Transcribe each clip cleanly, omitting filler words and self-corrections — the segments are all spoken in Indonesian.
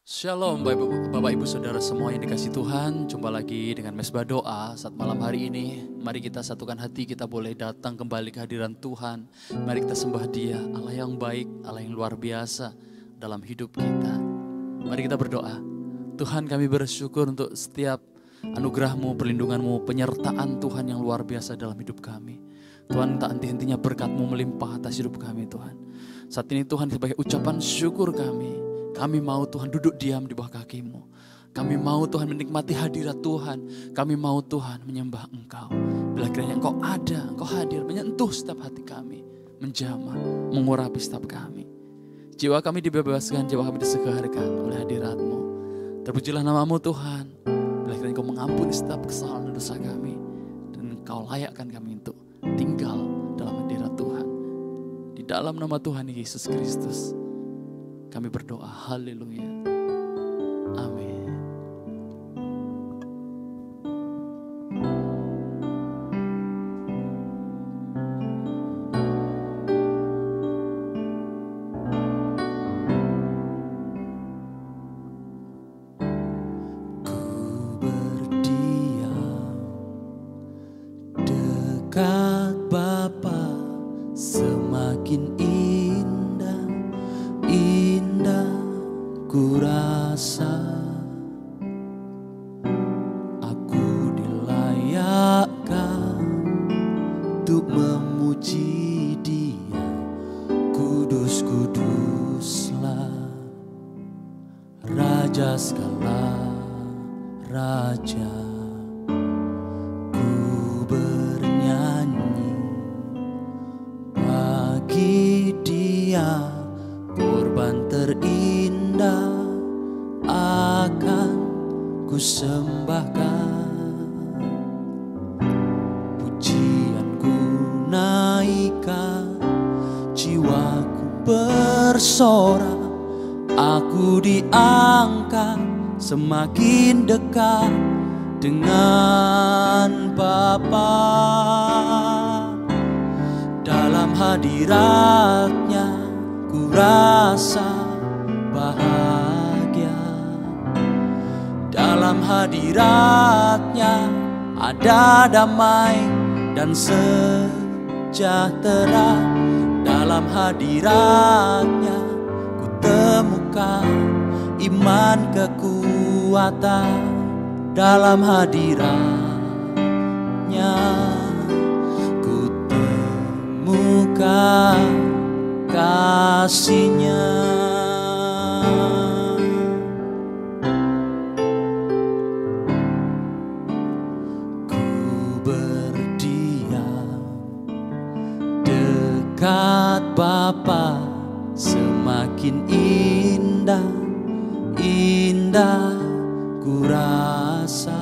Shalom Bapak Ibu Saudara semua yang dikasih Tuhan. Jumpa lagi dengan Mesbah Doa saat malam hari ini. Mari kita satukan hati, kita boleh datang kembali ke hadiran Tuhan. Mari kita sembah Dia, Allah yang baik, Allah yang luar biasa dalam hidup kita. Mari kita berdoa. Tuhan, kami bersyukur untuk setiap anugerah-Mu, perlindungan-Mu, penyertaan Tuhan yang luar biasa dalam hidup kami. Tuhan, tak henti-hentinya berkat-Mu melimpah atas hidup kami, Tuhan. Saat ini Tuhan, sebagai ucapan syukur kami mau Tuhan duduk diam di bawah kaki-Mu. Kami mau Tuhan menikmati hadirat Tuhan. Kami mau Tuhan menyembah Engkau. Bila kiranya Engkau ada, Engkau hadir, menyentuh setiap hati kami. Menjamah, mengurapi setiap kami. Jiwa kami dibebaskan, jiwa kami disegarkan oleh hadirat-Mu. Terpujilah nama-Mu Tuhan. Bila kiranya Engkau mengampuni setiap kesalahan dan dosa kami. Dan Engkau layakkan kami untuk tinggal dalam hadirat Tuhan. Di dalam nama Tuhan Yesus Kristus kami berdoa, haleluya, amin. Ku berdiam dekat Bapa, semakin indah ku rasa aku dilayakkan untuk memuji Dia. Kudus-kuduslah Raja segala raja. Ku bernyanyi bagi Dia, korban terindah akan ku sembahkan. Pujianku naikkan, jiwaku bersorak. Aku diangkat semakin dekat dengan Bapa. Dalam hadirat-Nya ku rasa bahagia. Dalam hadirat-Nya ada damai dan sejahtera. Dalam hadirat-Nya ku temukan iman kekuatan. Dalam hadirat-Nya ku temukan kasih-Nya. Ku berdiam dekat Bapa, semakin indah ku rasa.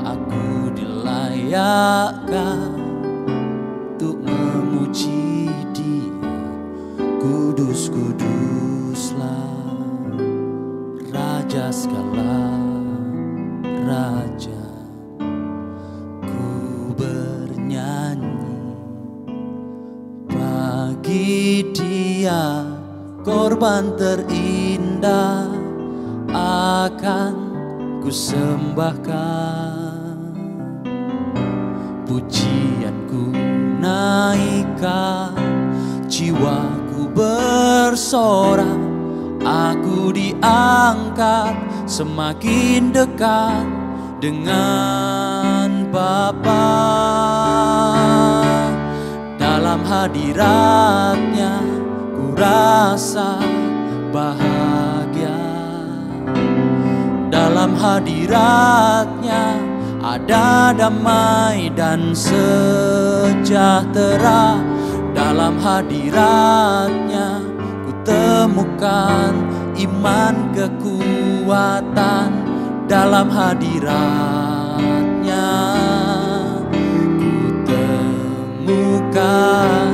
Aku dilayakkan untuk memuji Dia. Kudus-kuduslah Raja segala raja. Ku bernyanyi bagi Dia, korban terindah akan ku sembahkan. Pujianku naikkan, jiwaku bersorak. Aku diangkat semakin dekat dengan Bapa. Dalam hadirat-Nya ku rasa bahagia. Dalam hadirat-Nya ada damai dan sejahtera. Dalam hadirat-Nya ku temukan iman kekuatan. Dalam hadirat-Nya ku temukan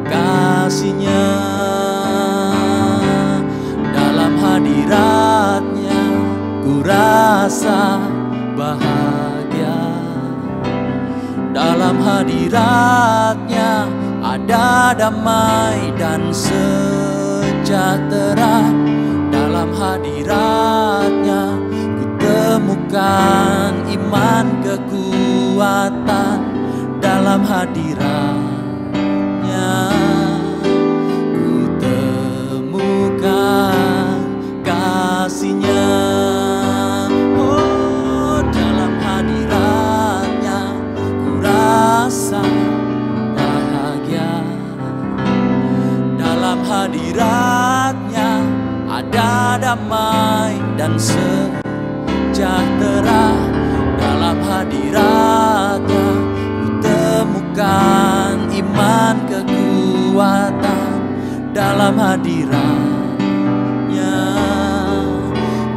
kasih-Nya. Dalam hadirat-Nya ku rasa bahagia. Dalam hadirat-Nya ada damai dan sejahtera. sejahtera. Dalam hadiratnya ku temukan iman kekuatan. Dalam hadiratnya ku temukan kasih-Nya. Oh, dalam hadiratnya ku rasa bahagia. Dalam hadiratnya ada damai dan sejahtera. Dalam hadiratnya ku temukan iman kekuatan. Dalam hadiratnya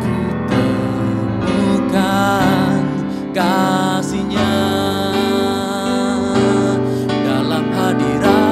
ku temukan kasih-Nya. Dalam hadiratnya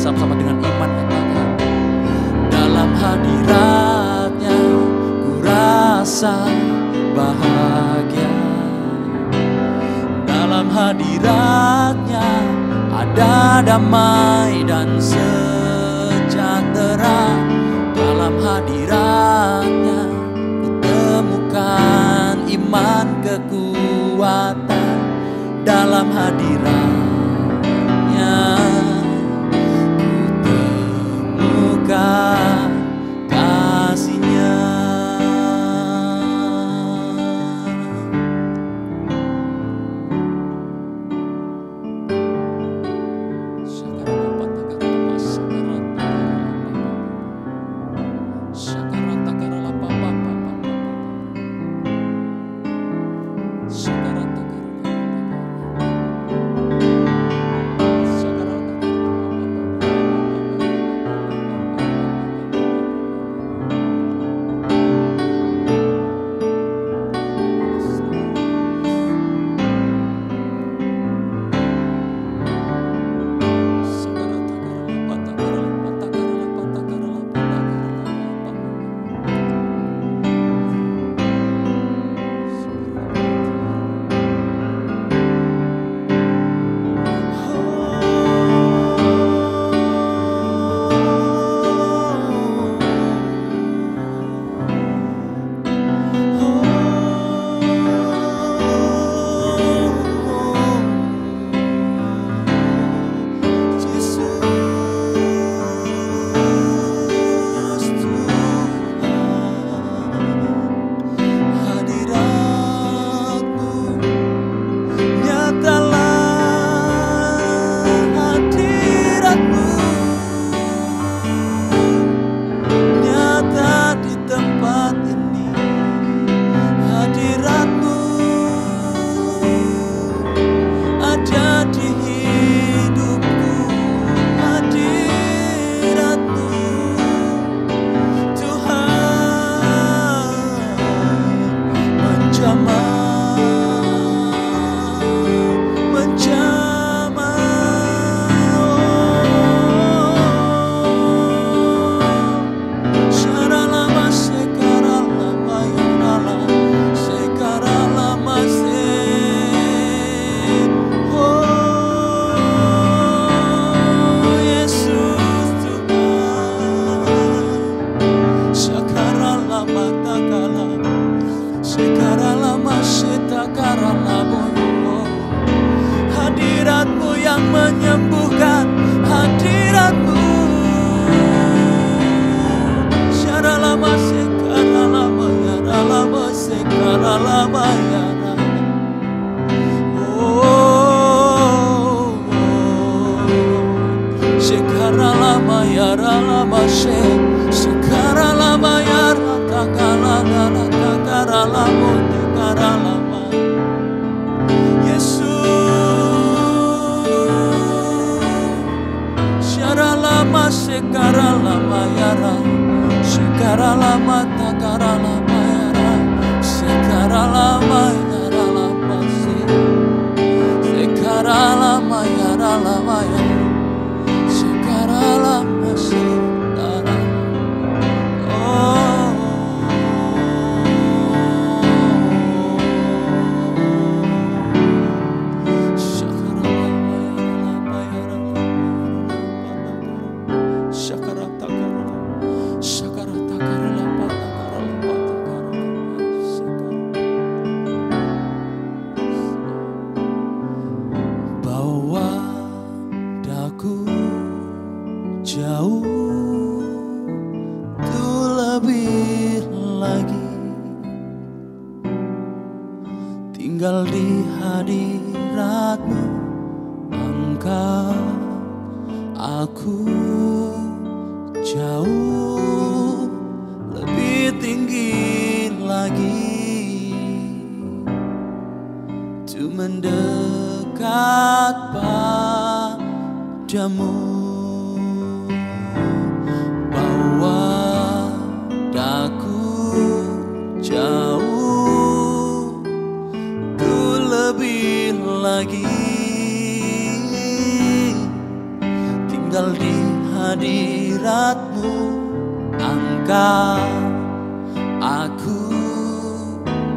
sama-sama dengan iman katakan, dalam hadiratnya ku rasa bahagia. Dalam hadiratnya ada damai dan sejahtera. Dalam hadiratnya ku temukan iman kekuatan. Dalam hadiratnya kasih-Nya. Hadirat-Mu yang menyembuhkan, hadirat-Mu. Syaralama sekaralama yaralama sekaralama yara. Oh, sekaralama yaralama sekaralama yara takalala takaralama takaralama. Yesus, syaralama sekaralama yara. tinggal di hadirat-Mu, angkat aku jauh lebih tinggi lagi, untuk mendekat padamu. Bawa daku jauh lagi, tinggal di hadirat-Mu, angkat aku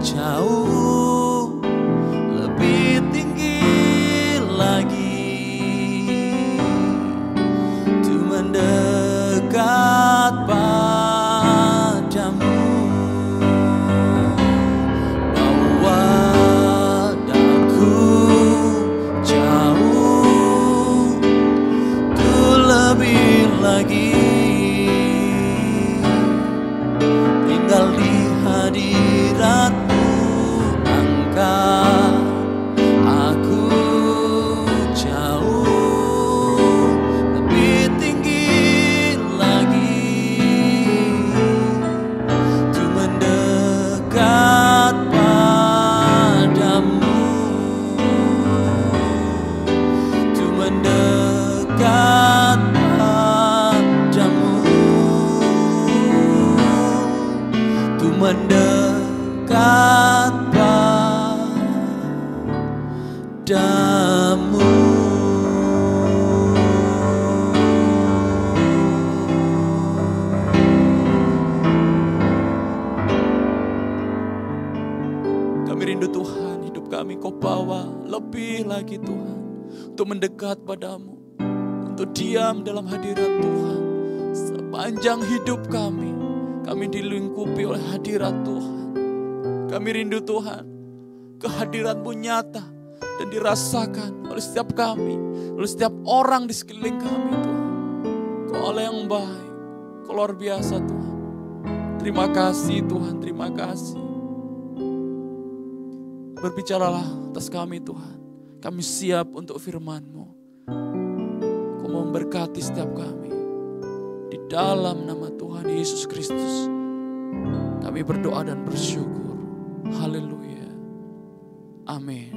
jauh lebih tinggi lagi, untuk mendekat padamu. Lagi tinggal di hadirat-Mu, angkat aku jauh lebih tinggi lagi, untuk mendekat padamu, untuk mendekat mendekat padamu. Kami rindu Tuhan, hidup kami Kau bawa lebih lagi Tuhan, untuk mendekat padamu, untuk diam dalam hadirat Tuhan. Sepanjang hidup kami dilingkupi oleh hadirat Tuhan. Kami rindu Tuhan, kehadirat-Mu nyata dan dirasakan oleh setiap kami, oleh setiap orang di sekeliling kami Tuhan. Kau Allah yang baik, Kau luar biasa Tuhan. Terima kasih Tuhan, terima kasih. Berbicaralah atas kami Tuhan. Kami siap untuk firman-Mu. Kau memberkati setiap kami. Di dalam nama Tuhan Yesus Kristus, kami berdoa dan bersyukur. Haleluya. Amin.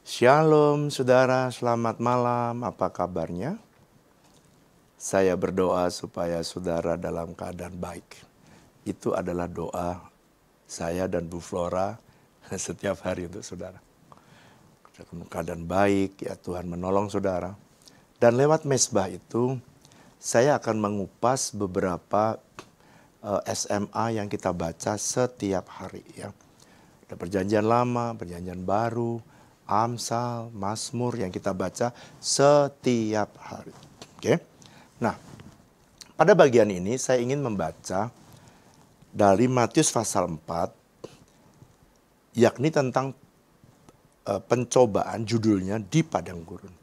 Shalom saudara, selamat malam. Apa kabarnya? Saya berdoa supaya saudara dalam keadaan baik. Itu adalah doa saya dan Bu Flora setiap hari untuk saudara. Dalam keadaan baik, ya Tuhan menolong saudara. Dan lewat mesbah itu, saya akan mengupas beberapa SMA yang kita baca setiap hari. Ya. Ada perjanjian lama, perjanjian baru, Amsal, Mazmur yang kita baca setiap hari. Oke? Nah, pada bagian ini saya ingin membaca dari Matius pasal 4, yakni tentang pencobaan, judulnya di padang gurun.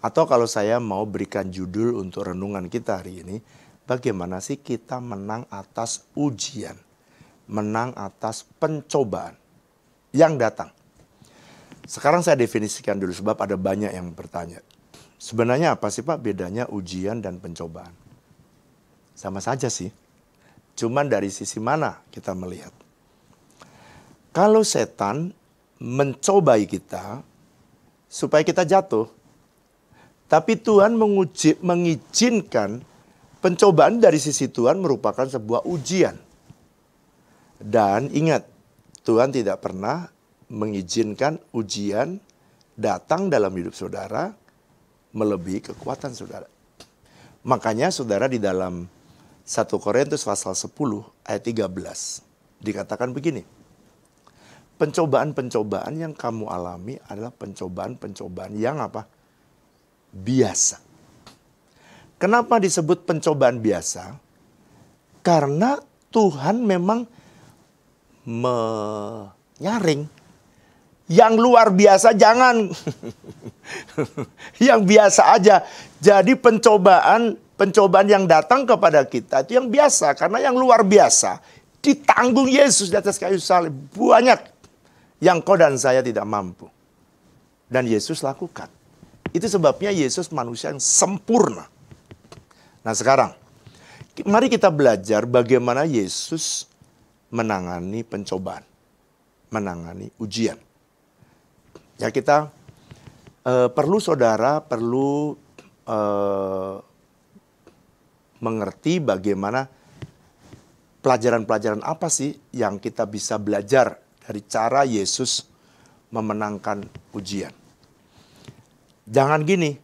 Atau kalau saya mau berikan judul untuk renungan kita hari ini, bagaimana sih kita menang atas ujian, menang atas pencobaan yang datang. Sekarang saya definisikan dulu sebab ada banyak yang bertanya. Sebenarnya apa sih Pak bedanya ujian dan pencobaan? Sama saja sih. Cuman dari sisi mana kita melihat. Kalau setan mencobai kita supaya kita jatuh. Tapi Tuhan mengizinkan pencobaan dari sisi Tuhan merupakan sebuah ujian. Dan ingat, Tuhan tidak pernah mengizinkan ujian datang dalam hidup saudara melebihi kekuatan saudara. Makanya saudara di dalam 1 Korintus pasal 10 ayat 13 dikatakan begini. Pencobaan-pencobaan yang kamu alami adalah pencobaan-pencobaan yang apa? Biasa. Kenapa disebut pencobaan biasa? Karena Tuhan memang menyaring. Yang luar biasa jangan. Yang biasa aja. Jadi pencobaan yang datang kepada kita itu yang biasa. Karena yang luar biasa ditanggung Yesus di atas kayu salib. Banyak yang kau dan saya tidak mampu. Dan Yesus lakukan. Itu sebabnya Yesus manusia yang sempurna. Nah sekarang, mari kita belajar bagaimana Yesus menangani pencobaan. Menangani ujian. Ya kita saudara perlu mengerti bagaimana pelajaran-pelajaran apa sih yang kita bisa belajar dari cara Yesus memenangkan ujian. Jangan gini,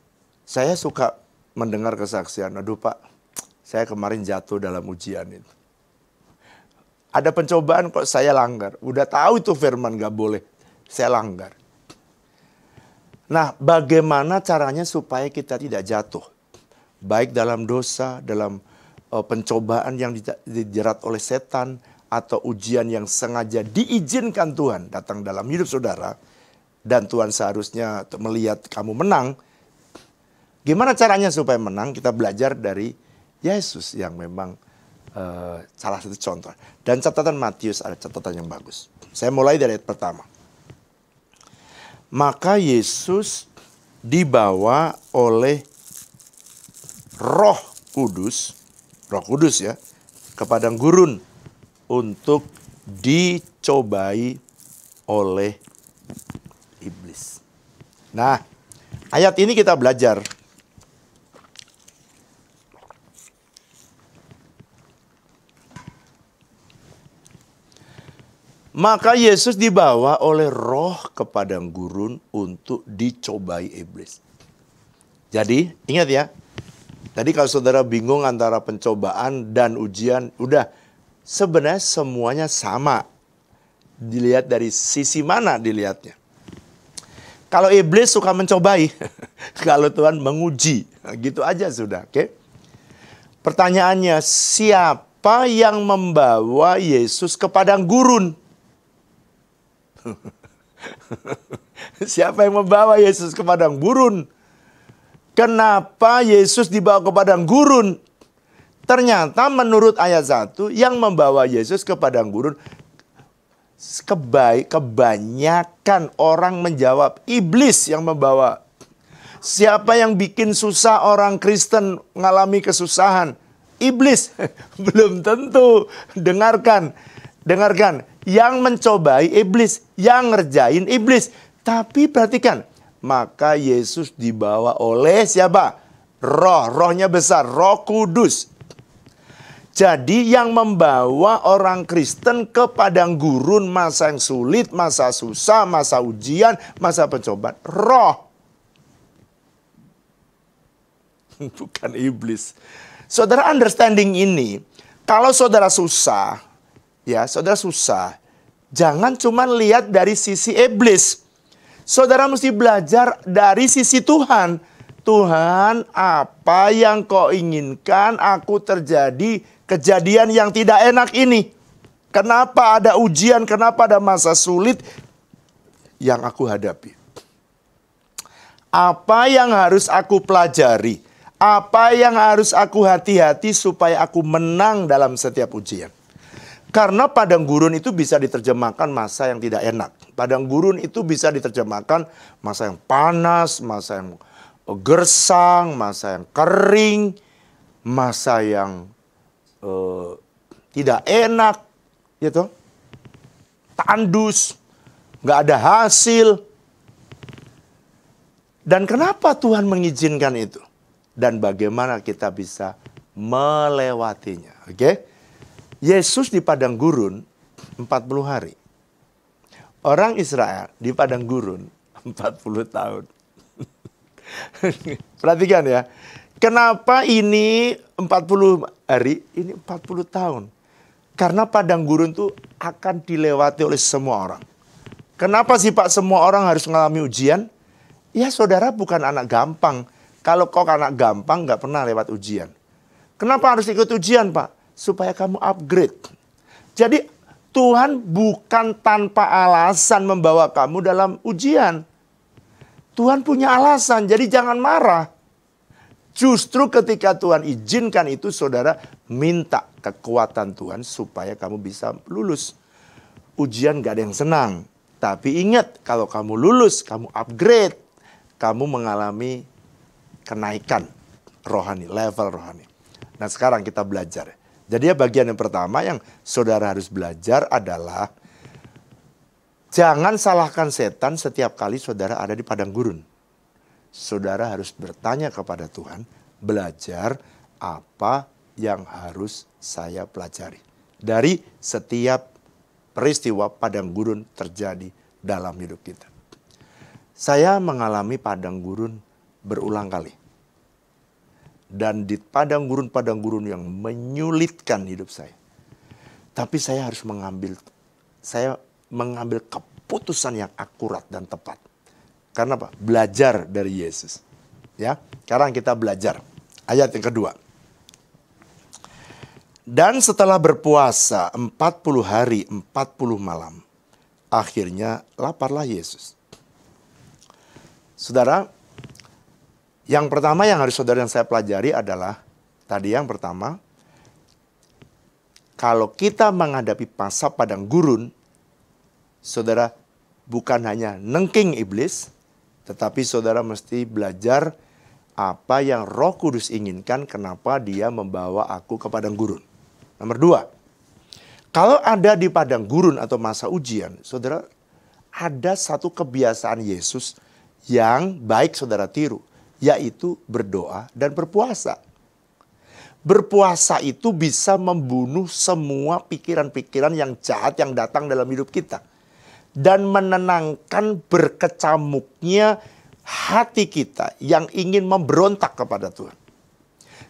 saya suka mendengar kesaksian, aduh Pak, saya kemarin jatuh dalam ujian itu. Ada pencobaan kok saya langgar, udah tahu itu firman gak boleh, saya langgar. Nah, bagaimana caranya supaya kita tidak jatuh? Baik dalam dosa, dalam pencobaan yang dijerat oleh setan, atau ujian yang sengaja diizinkan Tuhan datang dalam hidup saudara. Dan Tuhan seharusnya melihat kamu menang. Gimana caranya supaya menang? Kita belajar dari Yesus yang memang salah satu contoh. Dan catatan Matius ada catatan yang bagus. Saya mulai dari ayat pertama. Maka Yesus dibawa oleh Roh Kudus ya, ke padang gurun untuk dicobai oleh iblis. Nah, ayat ini kita belajar. Maka Yesus dibawa oleh Roh ke padang gurun untuk dicobai iblis. Jadi, ingat ya. Tadi kalau saudara bingung antara pencobaan dan ujian, udah sebenarnya semuanya sama. Dilihat dari sisi mana dilihatnya. Kalau iblis suka mencobai, kalau Tuhan menguji, gitu aja sudah, oke? Pertanyaannya, siapa yang membawa Yesus ke padang gurun? Siapa yang membawa Yesus ke padang gurun? Kenapa Yesus dibawa ke padang gurun? Ternyata menurut ayat 1, yang membawa Yesus ke padang gurun, kebanyakan orang menjawab, iblis yang membawa. Siapa yang bikin susah orang Kristen mengalami kesusahan? Iblis. Belum tentu. Dengarkan. Yang mencobai iblis, yang ngerjain iblis. Tapi perhatikan, maka Yesus dibawa oleh siapa? Rohnya besar, Roh Kudus. Jadi yang membawa orang Kristen ke padang gurun, masa yang sulit, masa susah, masa ujian, masa pencobaan, Roh. Bukan iblis. Saudara understanding ini, kalau saudara susah, jangan cuma lihat dari sisi iblis. Saudara mesti belajar dari sisi Tuhan. Tuhan, apa yang kau inginkan aku terjadi kejadian yang tidak enak ini? Kenapa ada ujian, kenapa ada masa sulit yang aku hadapi? Apa yang harus aku pelajari? Apa yang harus aku hati-hati supaya aku menang dalam setiap ujian? Karena padang gurun itu bisa diterjemahkan masa yang tidak enak. Padang gurun itu bisa diterjemahkan masa yang panas, masa yang gersang, masa yang kering, masa yang tidak enak, gitu, tandus, nggak ada hasil. Dan kenapa Tuhan mengizinkan itu? Dan bagaimana kita bisa melewatinya. Oke? Yesus di padang gurun 40 hari. Orang Israel di padang gurun 40 tahun. Perhatikan ya. Kenapa ini 40 hari, ini 40 tahun? Karena padang gurun itu akan dilewati oleh semua orang. Kenapa sih Pak semua orang harus mengalami ujian? Ya saudara bukan anak gampang. Kalau kau anak gampang nggak pernah lewat ujian. Kenapa harus ikut ujian Pak? Supaya kamu upgrade. Jadi Tuhan bukan tanpa alasan membawa kamu dalam ujian. Tuhan punya alasan, jadi jangan marah. Justru ketika Tuhan izinkan itu, saudara minta kekuatan Tuhan supaya kamu bisa lulus. Ujian gak ada yang senang. Tapi ingat, kalau kamu lulus, kamu upgrade. Kamu mengalami kenaikan rohani, level rohani. Nah sekarang kita belajar. Jadi ya bagian yang pertama yang saudara harus belajar adalah jangan salahkan setan setiap kali saudara ada di padang gurun. Saudara harus bertanya kepada Tuhan, belajar apa yang harus saya pelajari. Dari setiap peristiwa padang gurun terjadi dalam hidup kita. Saya mengalami padang gurun berulang kali. Dan di padang gurun yang menyulitkan hidup saya. Tapi saya harus mengambil keputusan yang akurat dan tepat. Karena apa? Belajar dari Yesus. Ya, sekarang kita belajar. Ayat yang kedua. Dan setelah berpuasa 40 hari 40 malam, akhirnya laparlah Yesus. Saudara, yang pertama yang harus saudara dan saya pelajari adalah, tadi yang pertama, kalau kita menghadapi masa padang gurun, saudara bukan hanya nengking iblis, tetapi saudara mesti belajar apa yang Roh Kudus inginkan, kenapa dia membawa aku ke padang gurun. Nomor dua, kalau ada di padang gurun atau masa ujian, saudara ada satu kebiasaan Yesus yang baik saudara tiru. Yaitu berdoa dan berpuasa. Berpuasa itu bisa membunuh semua pikiran-pikiran yang jahat yang datang dalam hidup kita. Dan menenangkan berkecamuknya hati kita yang ingin memberontak kepada Tuhan.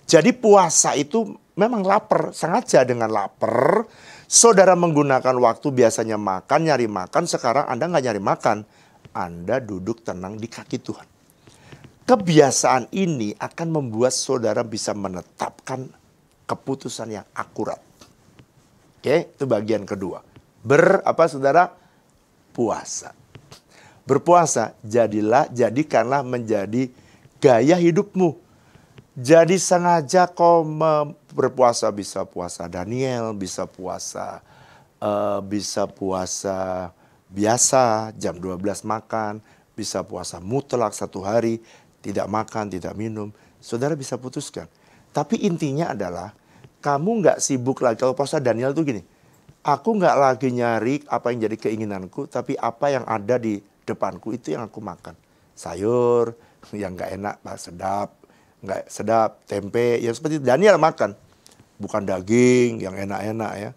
Jadi puasa itu memang lapar. Sengaja dengan lapar, saudara menggunakan waktu biasanya makan, nyari makan. Sekarang Anda nggak nyari makan. Anda duduk tenang di kaki Tuhan. Kebiasaan ini akan membuat saudara bisa menetapkan keputusan yang akurat. Oke, itu bagian kedua. Saudara? Puasa. Berpuasa, jadikanlah menjadi gaya hidupmu. Jadi sengaja kau berpuasa, bisa puasa Daniel, bisa puasa biasa, jam 12 makan, bisa puasa mutlak 1 hari, tidak makan, tidak minum. Saudara bisa putuskan. Tapi intinya adalah kamu nggak sibuk lagi. Kalau puasa Daniel tuh gini, aku nggak lagi nyari apa yang jadi keinginanku, tapi apa yang ada di depanku itu yang aku makan. Sayur yang nggak enak, nggak sedap, tempe, yang seperti Daniel makan. Bukan daging yang enak-enak ya.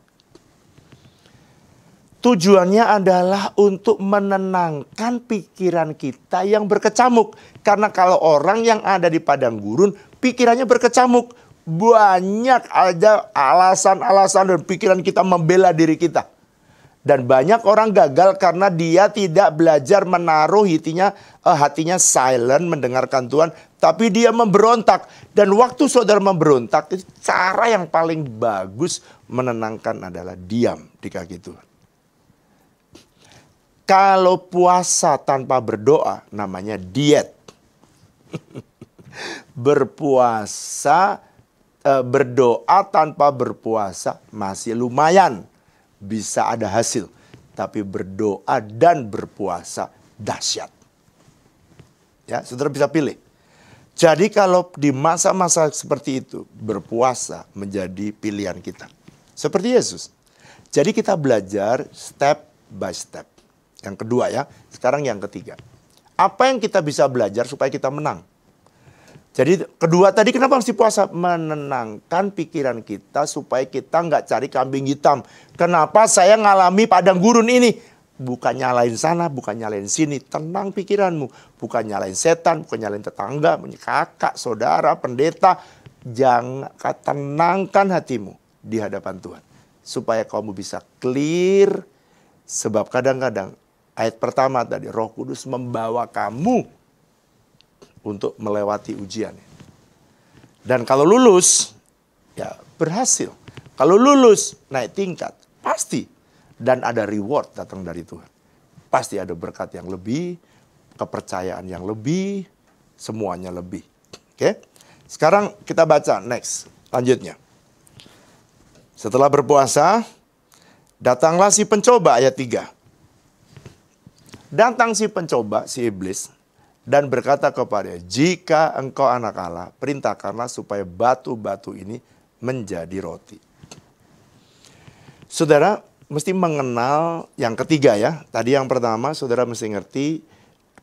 Tujuannya adalah untuk menenangkan pikiran kita yang berkecamuk. Karena kalau orang yang ada di padang gurun, pikirannya berkecamuk. Banyak aja alasan-alasan dan pikiran kita membela diri kita. Dan banyak orang gagal karena dia tidak belajar menaruh hatinya silent, mendengarkan Tuhan. Tapi dia memberontak. Dan waktu saudara memberontak, cara yang paling bagus menenangkan adalah diam di kaki Tuhan. Kalau puasa tanpa berdoa namanya diet. Berdoa tanpa berpuasa masih lumayan. Bisa ada hasil. Tapi berdoa dan berpuasa dahsyat. Ya, saudara bisa pilih. Jadi kalau di masa-masa seperti itu, berpuasa menjadi pilihan kita. Seperti Yesus. Jadi kita belajar step by step. Yang kedua ya. Sekarang yang ketiga. Apa yang kita bisa belajar supaya kita menang? Jadi kedua tadi kenapa mesti puasa? Menenangkan pikiran kita supaya kita nggak cari kambing hitam. Kenapa saya ngalami padang gurun ini? Bukan nyalain sana, bukan nyalain sini. Tenang pikiranmu. Bukan nyalain setan, bukan nyalain tetangga, kakak, saudara, pendeta. Jangan tenangkan hatimu di hadapan Tuhan. Supaya kamu bisa clear. Sebab kadang-kadang ayat pertama tadi, Roh Kudus membawa kamu untuk melewati ujian. Dan kalau lulus, ya berhasil. Kalau lulus, naik tingkat. Pasti. Dan ada reward datang dari Tuhan. Pasti ada berkat yang lebih, kepercayaan yang lebih, semuanya lebih. Oke? Sekarang kita baca next, lanjutnya. Setelah berpuasa, datanglah si pencoba, ayat 3. Datang si pencoba, si iblis, dan berkata kepadanya, jika engkau anak Allah, perintahkanlah supaya batu-batu ini menjadi roti. Saudara mesti mengenal yang ketiga ya. Tadi yang pertama saudara mesti ngerti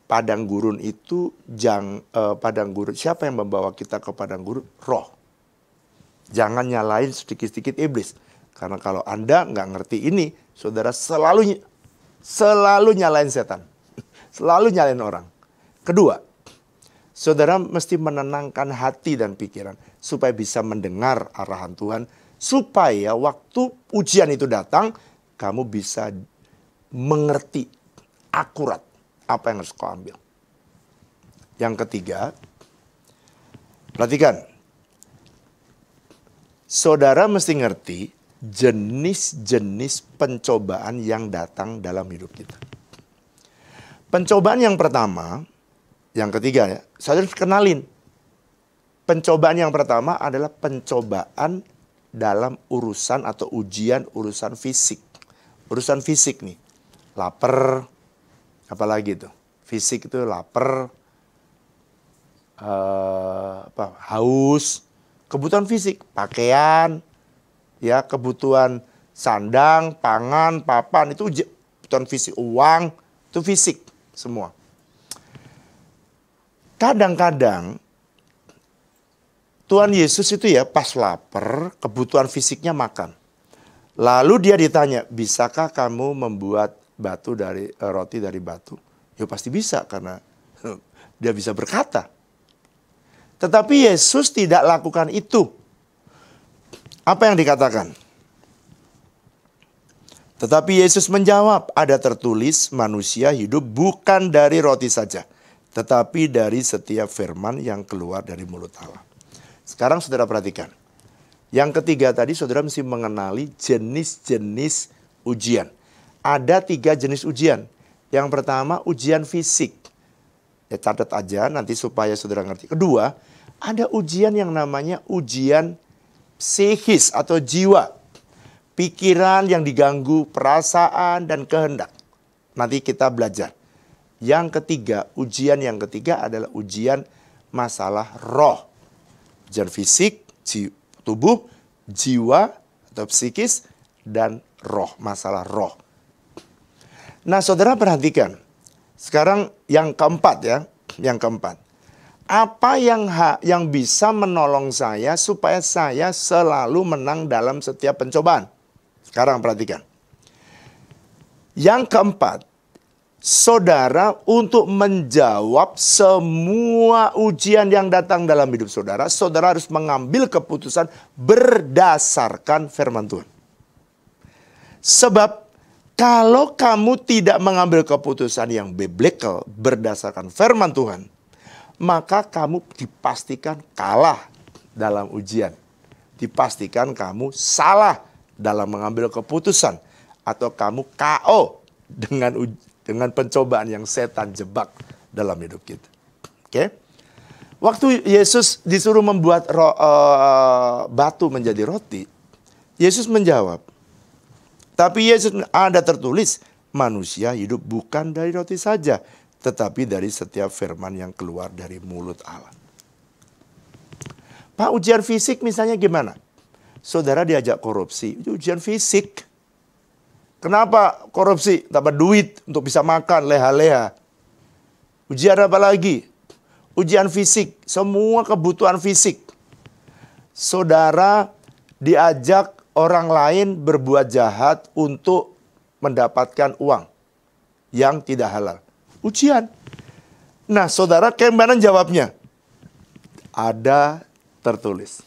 padang gurun itu padang gurun. Siapa yang membawa kita ke padang gurun? Roh. Jangan nyalain sedikit-sedikit iblis. Karena kalau Anda nggak ngerti ini, saudara selalu nyalain setan. Selalu nyalain orang. Kedua, saudara mesti menenangkan hati dan pikiran supaya bisa mendengar arahan Tuhan. Supaya waktu ujian itu datang, kamu bisa mengerti akurat apa yang harus kau ambil. Yang ketiga, perhatikan. Saudara mesti ngerti jenis-jenis pencobaan yang datang dalam hidup kita. Pencobaan yang pertama, yang ketiga ya, saudara harus kenalin. Pencobaan yang pertama adalah pencobaan dalam urusan atau ujian urusan fisik. Urusan fisik nih, lapar, apalagi itu. Fisik itu lapar, haus, kebutuhan fisik, pakaian, ya kebutuhan sandang, pangan, papan, itu kebutuhan fisik, uang, itu fisik semua. Kadang-kadang Tuhan Yesus itu ya pas lapar, kebutuhan fisiknya makan. Lalu dia ditanya, bisakah kamu membuat roti dari batu? Ya pasti bisa karena dia bisa berkata. Tetapi Yesus tidak lakukan itu. Apa yang dikatakan? Tetapi Yesus menjawab, ada tertulis manusia hidup bukan dari roti saja, tetapi dari setiap firman yang keluar dari mulut Allah. Sekarang saudara perhatikan. Yang ketiga tadi saudara mesti mengenali jenis-jenis ujian. Ada 3 jenis ujian. Yang pertama ujian fisik. Ya catat aja nanti supaya saudara ngerti. Kedua, ada ujian yang namanya ujian psikis atau jiwa. Pikiran yang diganggu, perasaan dan kehendak. Nanti kita belajar. Yang ketiga, ujian yang ketiga adalah ujian masalah roh. Ujian fisik, tubuh, jiwa atau psikis, dan roh, masalah roh. Nah saudara perhatikan, sekarang yang keempat ya, yang keempat. Apa yang bisa menolong saya supaya saya selalu menang dalam setiap pencobaan? Sekarang perhatikan. Yang keempat, saudara untuk menjawab semua ujian yang datang dalam hidup saudara, saudara harus mengambil keputusan berdasarkan firman Tuhan. Sebab kalau kamu tidak mengambil keputusan yang biblical berdasarkan firman Tuhan, maka kamu dipastikan kalah dalam ujian. Dipastikan kamu salah dalam mengambil keputusan. Atau kamu KO dengan pencobaan yang setan jebak dalam hidup kita. Oke? Waktu Yesus disuruh membuat batu menjadi roti, Yesus menjawab, tapi Yesus ada tertulis, manusia hidup bukan dari roti saja, tetapi dari setiap firman yang keluar dari mulut Allah. Pak, ujian fisik misalnya gimana? Saudara diajak korupsi, itu ujian fisik. Kenapa korupsi? Dapat duit untuk bisa makan, leha-leha. Ujian apa lagi? Ujian fisik, semua kebutuhan fisik. Saudara diajak orang lain berbuat jahat untuk mendapatkan uang yang tidak halal. Ujian. Nah, saudara gimana jawabnya? Ada tertulis.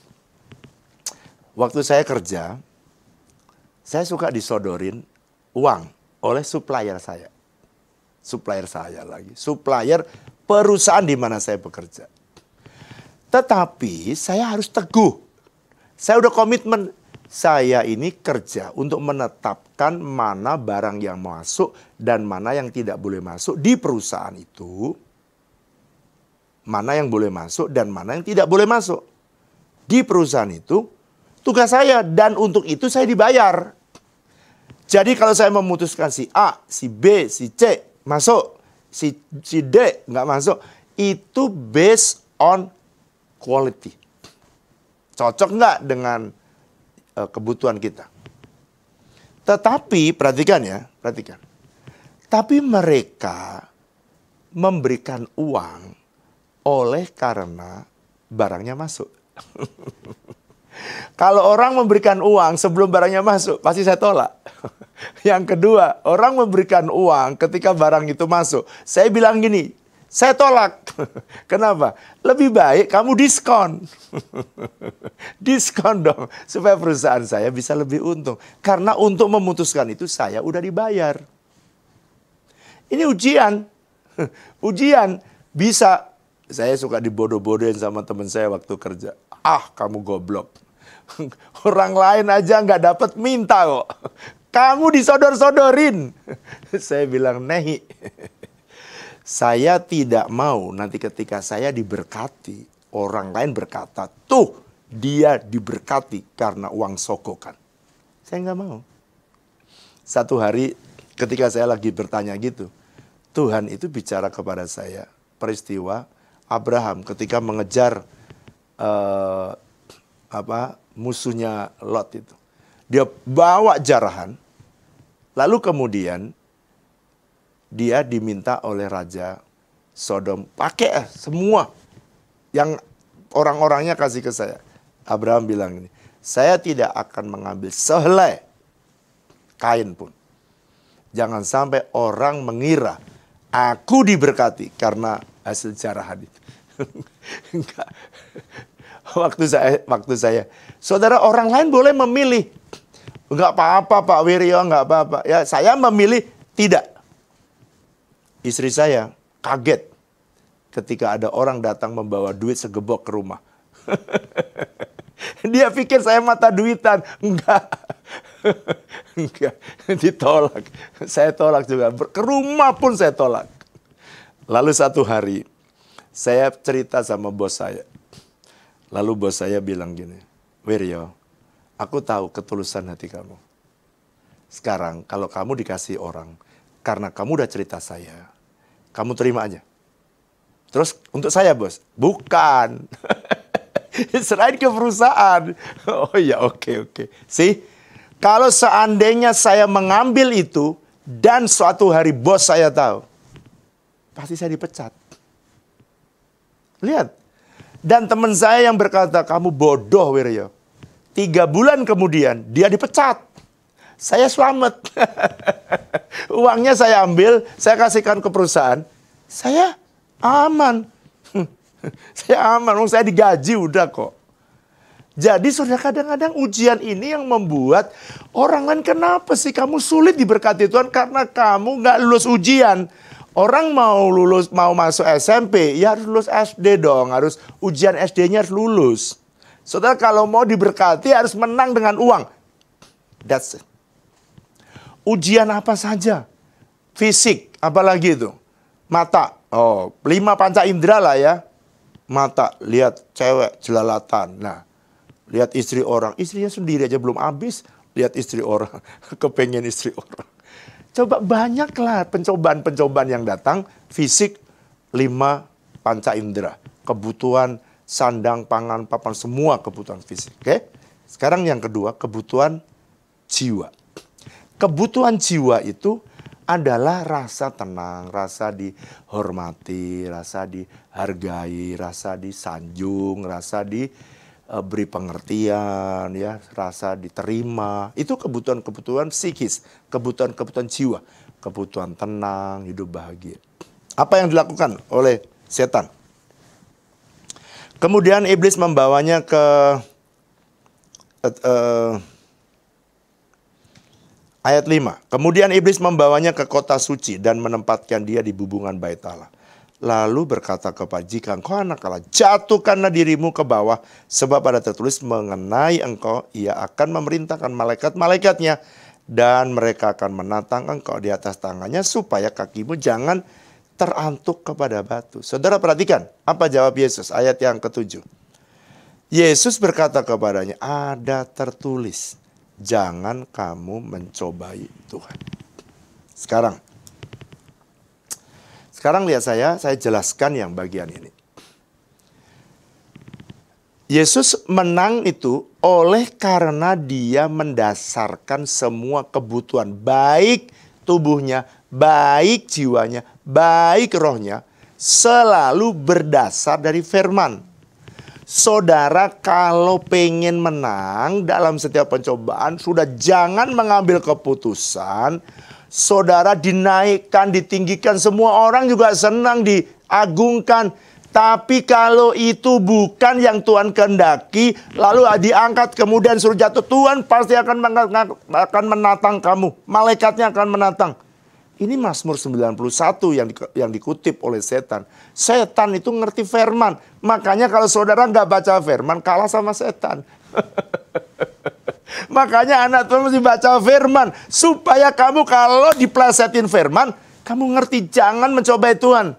Waktu saya kerja, saya suka disodorin uang oleh supplier saya. Supplier saya lagi. Supplier perusahaan di mana saya bekerja. Tetapi saya harus teguh. Saya udah komitmen. Saya ini kerja untuk menetapkan mana barang yang masuk dan mana yang tidak boleh masuk di perusahaan itu. Mana yang boleh masuk dan mana yang tidak boleh masuk. Di perusahaan itu tugas saya dan untuk itu saya dibayar. Jadi kalau saya memutuskan si A, si B, si C masuk, si D nggak masuk, itu based on quality. Cocok nggak dengan kebutuhan kita. Tetapi perhatikan ya, perhatikan. Tapi mereka memberikan uang oleh karena barangnya masuk. Kalau orang memberikan uang sebelum barangnya masuk, pasti saya tolak. Yang kedua, orang memberikan uang ketika barang itu masuk. Saya bilang gini, saya tolak. Kenapa? Lebih baik kamu diskon. Diskon dong, supaya perusahaan saya bisa lebih untung. Karena untuk memutuskan itu saya udah dibayar. Ini ujian. Ujian bisa. Saya suka dibodoh-bodohin sama teman saya waktu kerja. Ah, kamu goblok. Orang lain aja nggak dapat minta kok. Kamu disodor-sodorin. Saya bilang, nehi. Saya tidak mau nanti ketika saya diberkati, orang lain berkata, tuh dia diberkati karena uang sogokan. Saya nggak mau. Satu hari ketika saya lagi bertanya gitu, Tuhan itu bicara kepada saya peristiwa Abraham ketika mengejar musuhnya Lot itu. Dia bawa jarahan, lalu kemudian dia diminta oleh Raja Sodom, pakai semua yang orang-orangnya kasih ke saya. Abraham bilang ini, saya tidak akan mengambil sehelai kain pun. Jangan sampai orang mengira aku diberkati karena hasil jarahan itu. Enggak. Waktu saya, saudara, orang lain boleh memilih. Enggak apa-apa Pak Wiryo, enggak apa-apa. Ya, saya memilih tidak. Istri saya kaget ketika ada orang datang membawa duit segebok ke rumah. Dia pikir saya mata duitan. Enggak. Enggak. Ditolak. Saya tolak juga. Ke rumah pun saya tolak. Lalu satu hari, saya cerita sama bos saya. Lalu bos saya bilang gini, Wiryo, aku tahu ketulusan hati kamu. Sekarang kalau kamu dikasih orang, karena kamu udah cerita saya, kamu terima aja. Terus untuk saya bos, bukan. Serahin ke perusahaan. Oh ya, oke. See, kalau seandainya saya mengambil itu, dan suatu hari bos saya tahu, pasti saya dipecat. Lihat. Dan teman saya yang berkata, kamu bodoh Wiryo. 3 bulan kemudian, dia dipecat. Saya selamat. Uangnya saya ambil, saya kasihkan ke perusahaan. Saya aman. Saya aman, saya digaji udah kok. Jadi saudara, kadang-kadang ujian ini yang membuat orang lain, kenapa sih kamu sulit diberkati Tuhan? Karena kamu nggak lulus ujian. Orang mau masuk SMP, ya harus lulus SD dong. Harus ujian SD-nya harus lulus. Saudara, kalau mau diberkati harus menang dengan uang. That's it. Ujian apa saja. Fisik, apalagi itu. Mata. Oh, 5 panca indera lah ya. Mata, lihat cewek jelalatan. Nah, lihat istri orang. Istrinya sendiri aja belum habis. Lihat istri orang. Kepengen istri orang. Coba banyaklah pencobaan-pencobaan yang datang, fisik 5 panca indera. Kebutuhan sandang, pangan, papan, semua kebutuhan fisik. Oke? Sekarang yang kedua, kebutuhan jiwa. Kebutuhan jiwa itu adalah rasa tenang, rasa dihormati, rasa dihargai, rasa disanjung, rasa diberi pengertian, ya, rasa diterima. Itu kebutuhan-kebutuhan psikis, kebutuhan-kebutuhan jiwa, kebutuhan tenang, hidup bahagia. Apa yang dilakukan oleh setan? Kemudian iblis membawanya ke ayat 5. Kemudian iblis membawanya ke kota suci dan menempatkan dia di bubungan bait Allah. Lalu berkata kepada, jika engkau anak Allah, jatuhkanlah dirimu ke bawah, sebab ada tertulis mengenai engkau, ia akan memerintahkan malaikat-malaikatnya, dan mereka akan menatang engkau di atas tangannya, supaya kakimu jangan terantuk kepada batu. Saudara perhatikan, apa jawab Yesus? Ayat yang ke-7. Yesus berkata kepadanya, ada tertulis, jangan kamu mencobai Tuhan. Sekarang lihat saya jelaskan yang bagian ini. Yesus menang itu oleh karena dia mendasarkan semua kebutuhan, baik tubuhnya, baik jiwanya, baik rohnya, selalu berdasar dari firman. Saudara kalau pengen menang dalam setiap pencobaan, sudah jangan mengambil keputusan. Saudara dinaikkan, ditinggikan, semua orang juga senang, diagungkan. Tapi kalau itu bukan yang Tuhan kehendaki, lalu diangkat kemudian suruh jatuh, Tuhan pasti akan menatang kamu. Malaikatnya akan menatang. Ini Mazmur 91 yang dikutip oleh setan. Setan itu ngerti firman. Makanya kalau saudara nggak baca firman, kalah sama setan. Makanya anak Tuhan mesti baca firman. Supaya kamu kalau diplesetin firman, kamu ngerti, jangan mencobai Tuhan.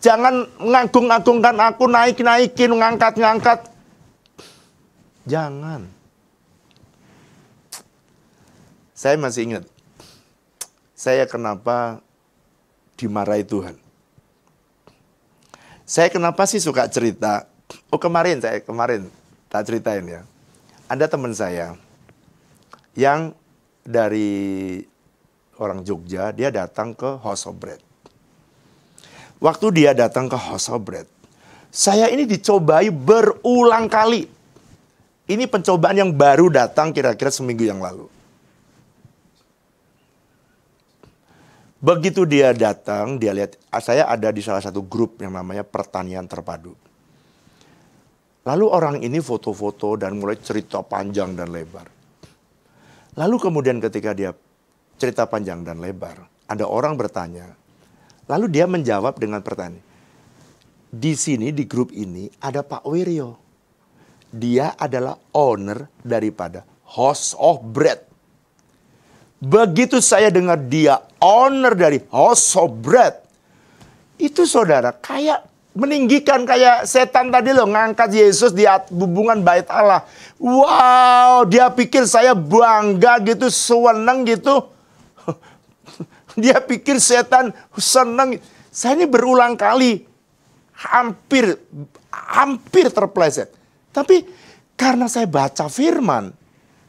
Jangan ngagung-agungkan aku, naik-naikin, ngangkat-ngangkat. Jangan. Saya masih ingat. Saya kenapa dimarahi Tuhan. Saya kenapa sih suka cerita. Oh kemarin tak ceritain ya. Ada teman saya yang dari orang Jogja, dia datang ke House of Bread. Waktu dia datang ke House of Bread, saya ini dicobai berulang kali. Ini pencobaan yang baru datang kira-kira seminggu yang lalu. Begitu dia datang, dia lihat, saya ada di salah satu grup yang namanya Pertanian Terpadu. Lalu orang ini foto-foto dan mulai cerita panjang dan lebar. Lalu kemudian ketika dia cerita panjang dan lebar, ada orang bertanya. Lalu dia menjawab dengan pertanyaan. Di sini, di grup ini, ada Pak Wiryo. Dia adalah owner daripada House of Bread. Begitu saya dengar dia owner dari House of Bread, itu saudara kayak meninggikan, kayak setan tadi loh, ngangkat Yesus di hubungan bait Allah. Wow, dia pikir saya bangga gitu, seneng gitu. Dia pikir setan seneng. Saya ini berulang kali hampir terpleset. Tapi karena saya baca firman,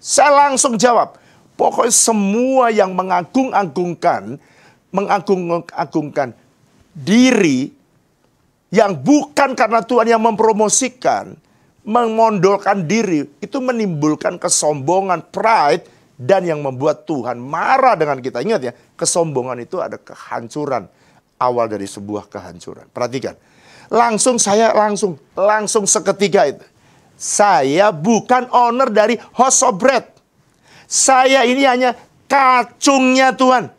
saya langsung jawab. Pokoknya semua yang mengagung-agungkan diri yang bukan karena Tuhan yang mempromosikan, memondolkan diri, itu menimbulkan kesombongan, pride, dan yang membuat Tuhan marah dengan kita. Ingat ya, kesombongan itu ada kehancuran, awal dari sebuah kehancuran. Perhatikan, langsung seketika itu. Saya bukan owner dari House of Bread. Saya ini hanya kacungnya Tuhan.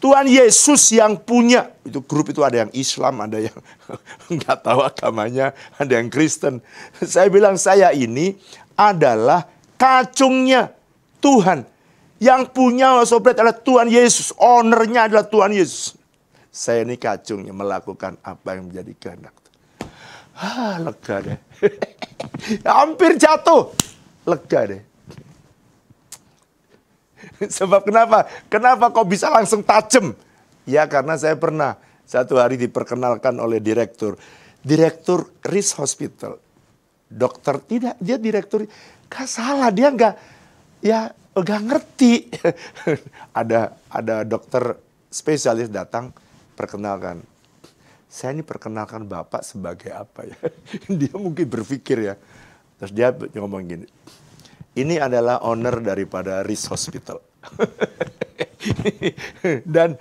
Tuhan Yesus yang punya. Itu grup itu ada yang Islam, ada yang nggak tahu agamanya, ada yang Kristen. Saya bilang saya ini adalah kacungnya Tuhan. Yang punya House of Bread adalah Tuhan Yesus. Ownernya adalah Tuhan Yesus. Saya ini kacungnya, melakukan apa yang menjadi kehendak. Lega deh. Hampir jatuh. Lega deh. Sebab kenapa? Kenapa kok bisa langsung tajam? Ya karena saya pernah satu hari diperkenalkan oleh direktur Riz Hospital. Dokter tidak, dia direktur. Gak salah, dia nggak ya gak ngerti. ada dokter spesialis datang, perkenalkan. Saya ini perkenalkan Bapak sebagai apa ya? Dia mungkin berpikir ya. Terus dia ngomong gini, ini adalah owner daripada Riz Hospital. Dan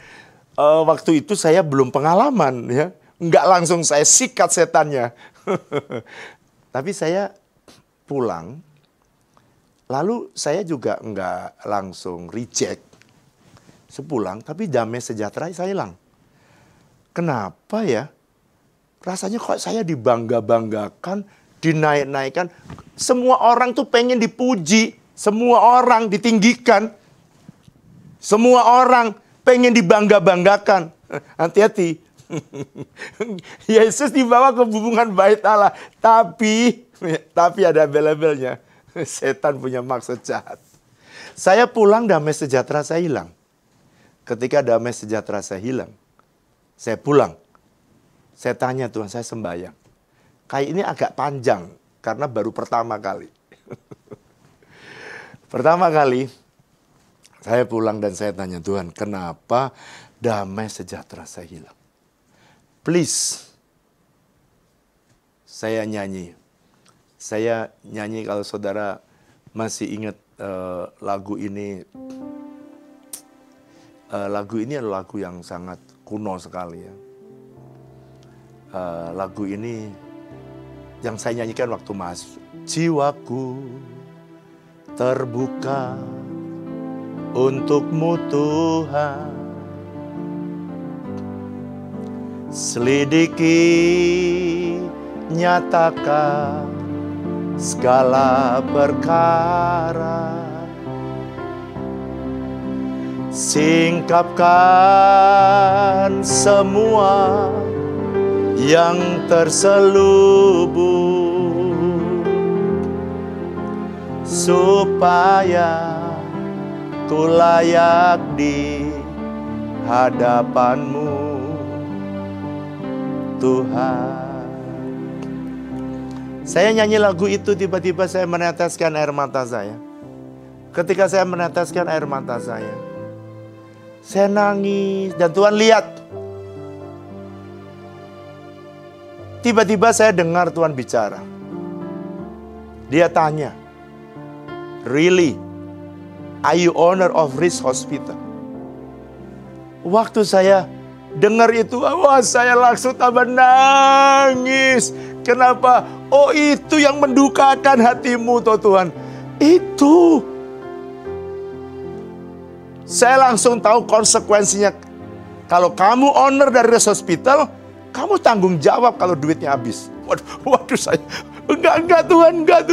waktu itu saya belum pengalaman ya. Nggak langsung saya sikat setannya. Tapi saya pulang, lalu saya juga nggak langsung reject. Sepulang, tapi damai sejahtera saya hilang. Kenapa ya? Rasanya kok saya dibangga-banggakan, dinaik-naikkan. Semua orang tuh pengen dipuji. Semua orang ditinggikan. Semua orang pengen dibangga-banggakan. Hati-hati. Yesus dibawa ke hubungan bait Allah. Tapi ada bela-belnya. Setan punya maksud jahat. Saya pulang damai sejahtera saya hilang. Ketika damai sejahtera saya hilang, saya pulang. Saya tanya Tuhan, saya sembahyang. Kayak ini agak panjang karena baru pertama kali. Pertama kali saya pulang dan saya tanya Tuhan, kenapa damai sejahtera saya hilang? Please, saya nyanyi. Saya nyanyi kalau saudara masih ingat lagu ini. Lagu ini adalah lagu yang sangat kuno sekali ya. Lagu ini yang saya nyanyikan waktu masuk. Jiwaku terbuka untukmu Tuhan. Selidiki, nyatakan segala perkara. Singkapkan semua yang terselubung, supaya ku layak di hadapanmu Tuhan. Saya nyanyi lagu itu, tiba-tiba saya meneteskan air mata saya. Ketika saya meneteskan air mata saya nangis dan Tuhan lihat. Tiba-tiba saya dengar Tuhan bicara. Dia tanya, really, are you owner of Riz Hospital? Waktu saya dengar itu, wah saya langsung tambah nangis. Kenapa? Oh itu yang mendukakan hatimu toh Tuhan. Itu. Saya langsung tahu konsekuensinya. Kalau kamu owner dari Riz Hospital, kamu tanggung jawab kalau duitnya habis. Waduh saya, enggak Tuhan, enggak.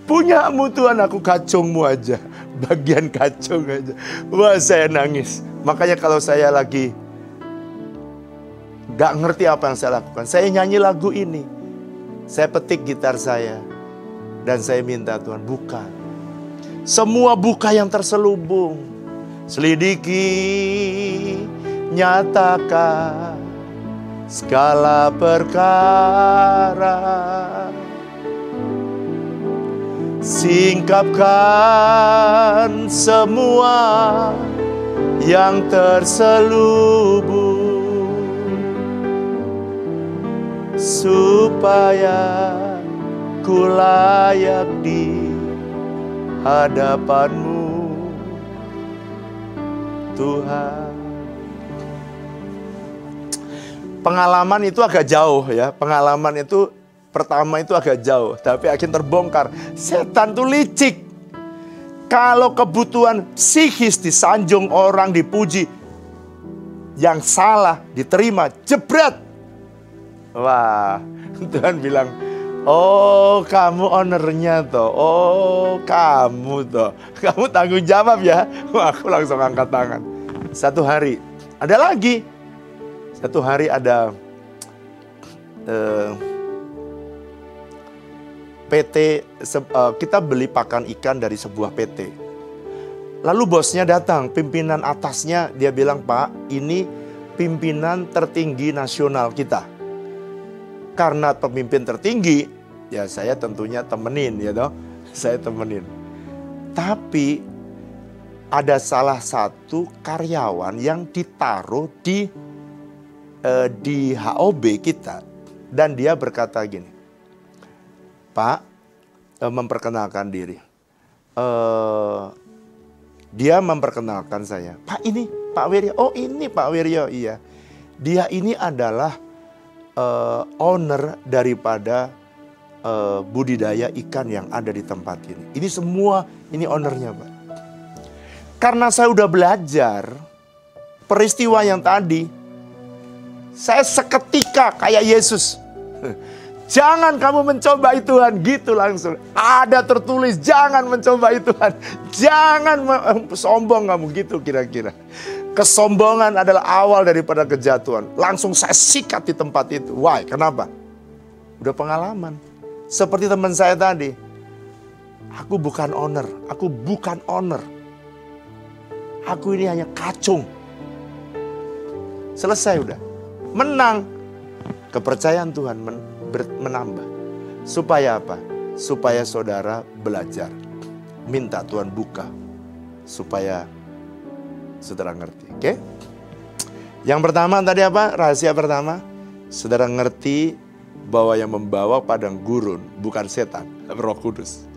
Punyamu Tuhan, aku kacungmu aja. Bagian kacung aja. Wah saya nangis. Makanya kalau saya lagi gak ngerti apa yang saya lakukan, saya nyanyi lagu ini. Saya petik gitar saya. Dan saya minta Tuhan, buka. Semua buka yang terselubung. Selidiki, nyatakan segala perkara. Singkapkan semua yang terselubung, supaya ku layak di hadapanmu Tuhan. Pengalaman itu agak jauh ya. Pengalaman itu pertama itu agak jauh, tapi akhirnya terbongkar. Setan tuh licik. Kalau kebutuhan psikis disanjung orang, dipuji, yang salah diterima, jebret. Wah, Tuhan bilang, oh kamu ownernya toh, oh kamu toh, kamu tanggung jawab ya. Wah, aku langsung angkat tangan. Satu hari, ada lagi. Satu hari ada PT, kita beli pakan ikan dari sebuah PT. Lalu bosnya datang, pimpinan atasnya, dia bilang, Pak, ini pimpinan tertinggi nasional kita. Karena pemimpin tertinggi, ya saya tentunya temenin ya toh. Saya temenin. Tapi ada salah satu karyawan yang ditaruh di HOB kita. Dan dia berkata gini, Pak, memperkenalkan diri. Dia memperkenalkan saya. Pak, ini Pak Wiryo. Oh, ini Pak Wiryo, iya. Dia ini adalah owner daripada budidaya ikan yang ada di tempat ini. Ini semua, ini ownernya, Pak. Karena saya udah belajar peristiwa yang tadi, saya seketika kayak Yesus. Jangan kamu mencobai Tuhan, gitu langsung. Ada tertulis, jangan mencobai Tuhan. Jangan sombong kamu, gitu kira-kira. Kesombongan adalah awal daripada kejatuhan. Langsung saya sikat di tempat itu. Why? Kenapa? Udah pengalaman. Seperti teman saya tadi. Aku bukan owner. Aku bukan owner. Aku ini hanya kacung. Selesai udah. Menang. Kepercayaan Tuhan menambah. Supaya apa? Supaya saudara belajar. Minta Tuhan buka. Supaya saudara ngerti. Oke? Yang pertama tadi apa? Rahasia pertama. Saudara ngerti bahwa yang membawa padang gurun bukan setan, Roh Kudus.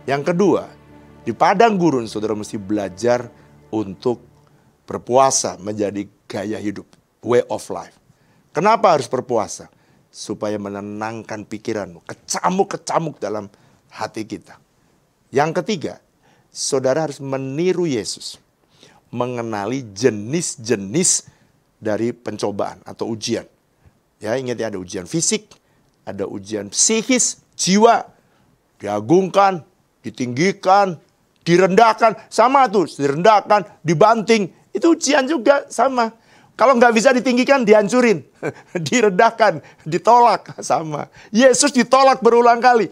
Yang kedua, di padang gurun saudara mesti belajar untuk berpuasa menjadi gaya hidup. Way of life. Kenapa harus berpuasa? Supaya menenangkan pikiranmu. Kecamuk-kecamuk dalam hati kita. Yang ketiga, saudara harus meniru Yesus. Mengenali jenis-jenis dari pencobaan atau ujian. Ya, ingat ya, ada ujian fisik, ada ujian psikis, jiwa. Diagungkan, ditinggikan, direndahkan. Sama tuh, direndahkan, dibanting. Itu ujian juga sama. Kalau nggak bisa ditinggikan, dihancurin. Direndahkan, ditolak, sama. Yesus ditolak berulang kali.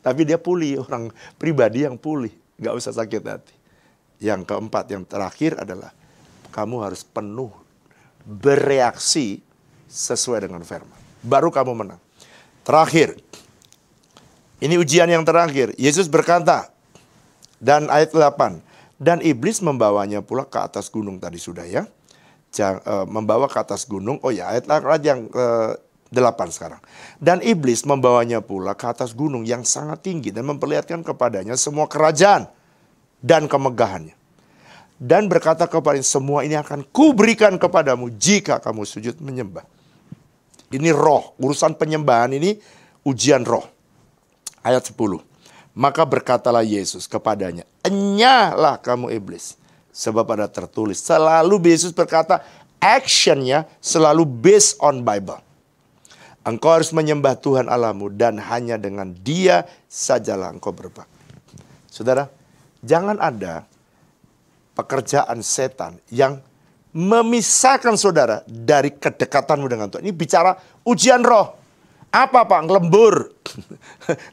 Tapi dia pulih, orang pribadi yang pulih. Nggak usah sakit hati. Yang keempat, yang terakhir adalah kamu harus penuh bereaksi sesuai dengan firman. Baru kamu menang. Terakhir, ini ujian yang terakhir. Yesus berkata, dan ayat 8, dan iblis membawanya pula ke atas gunung tadi sudah ya. Membawa ke atas gunung. Oh ya, ayat yang ke-8 sekarang. Dan iblis membawanya pula ke atas gunung yang sangat tinggi dan memperlihatkan kepadanya semua kerajaan dan kemegahannya. Dan berkata kepadanya, semua ini akan kuberikan kepadamu jika kamu sujud menyembah. Ini roh, urusan penyembahan ini ujian roh. Ayat 10. Maka berkatalah Yesus kepadanya, enyahlah kamu iblis. Sebab ada tertulis, selalu Yesus berkata, actionnya selalu based on Bible. Engkau harus menyembah Tuhan Allahmu dan hanya dengan Dia sajalah engkau berbakti. Saudara, jangan ada pekerjaan setan yang memisahkan saudara dari kedekatanmu dengan Tuhan. Ini bicara ujian roh. Apa Pak? Ngelembur.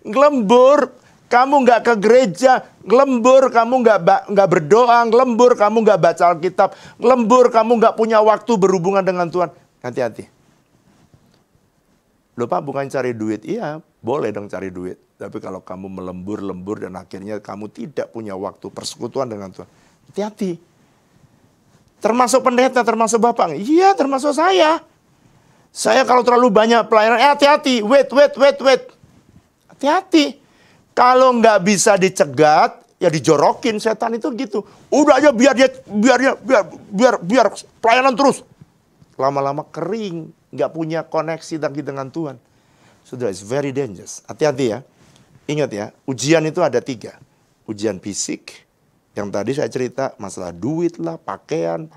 Ngelembur. Kamu nggak ke gereja, ngelembur, kamu nggak berdoa, ngelembur, kamu nggak baca Alkitab, ngelembur, kamu nggak punya waktu berhubungan dengan Tuhan. Hati-hati. Loh Pak, bukan cari duit. Iya, boleh dong cari duit. Tapi kalau kamu melembur-lembur dan akhirnya kamu tidak punya waktu persekutuan dengan Tuhan. Hati-hati. Termasuk pendeta, termasuk Bapak. Iya, termasuk saya. Saya kalau terlalu banyak pelayanan, hati-hati. Wait. Hati-hati. Kalau nggak bisa dicegat, ya dijorokin. Setan itu gitu. Udah aja biar pelayanan terus. Lama-lama kering, nggak punya koneksi lagi dengan Tuhan. Sudah, it's very dangerous. Hati-hati ya. Ingat ya, ujian itu ada 3. Ujian fisik, yang tadi saya cerita, masalah duit lah, pakaian,